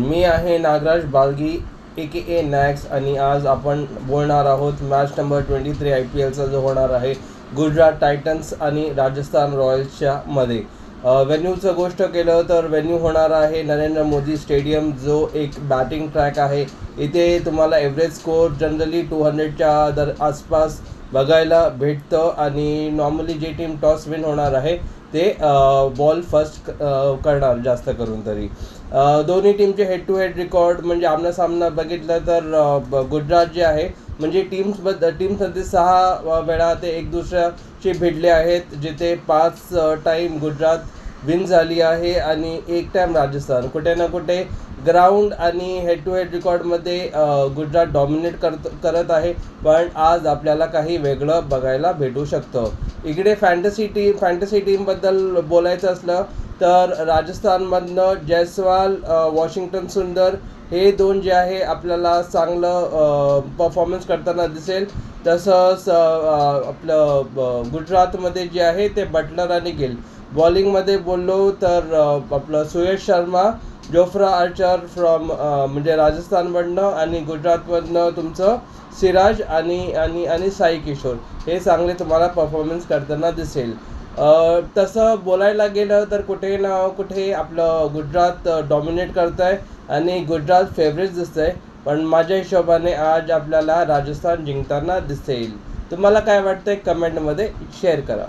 मी आहे नागराज बालगी ए नॅक्स आणि आज आपण बोलणार आहोत मॅच नंबर 23 IPLचा जो होणार आहे गुजरात टायटन्स आणि राजस्थान रॉयल्सच्या मध्ये. व्हेन्यूचं गोष्ट केलं तर व्हेन्यू होणार आहे नरेंद्र मोदी स्टेडियम, जो एक बॅटिंग ट्रॅक आहे. इथे तुम्हाला एव्हरेज स्कोअर जनरली 200च्या आसपास बघायला भेटतं आणि नॉर्मली जे टीम टॉस विन होणार आहे ते बॉल फर्स्ट करणार जास्त करून तरी. दोन्ही टीमचे हेड टू हेड रेकॉर्ड म्हणजे आमनासामना बघितलं तर गुजरात जे आहे म्हणजे टीम्समध्ये 6 वेळा ते एक दुसऱ्याशी भिडले आहेत, जिथे 5 टाईम गुजरात विन झाली आहे आणि 1 टाईम राजस्थान. कुठे ना कुठे ग्राउंड आणि हेड टू हेड रेकॉर्डमध्ये गुजरात डॉमिनेट करत आहे, पण आज आपल्याला काही वेगळं बघायला भेटू शकतं. इकडे फॅन्टसी टीमबद्दल बोलायचं असलं तर राजस्थानमधनं जयस्वाल, वॉशिंग्टन सुंदर हे 2 जे आहे आपल्याला चांगलं परफॉर्मन्स करताना दिसेल. तसंच आपलं गुजरातमध्ये जे आहे ते बटलर आणि गिल. बॉलिंगमध्ये बोललो तर आपलं Suyash Sharma, Jofra Archer from म्हणजे राजस्थानमधनं आणि गुजरातमधनं तुमचं सिराज आणि साई किशोर हे चांगले तुम्हाला परफॉर्मन्स करताना दिसेल. तसं बोलायला गेलं तर कुठे ना कुठे आपलं गुजरात डॉमिनेट करत आहे आणि गुजरात फेवरेट दिसतं आहे, पण माझ्या हिशोबाने आज आपल्याला राजस्थान जिंकताना दिसेल. तुम्हाला काय वाटतंय कमेंटमध्ये शेअर करा.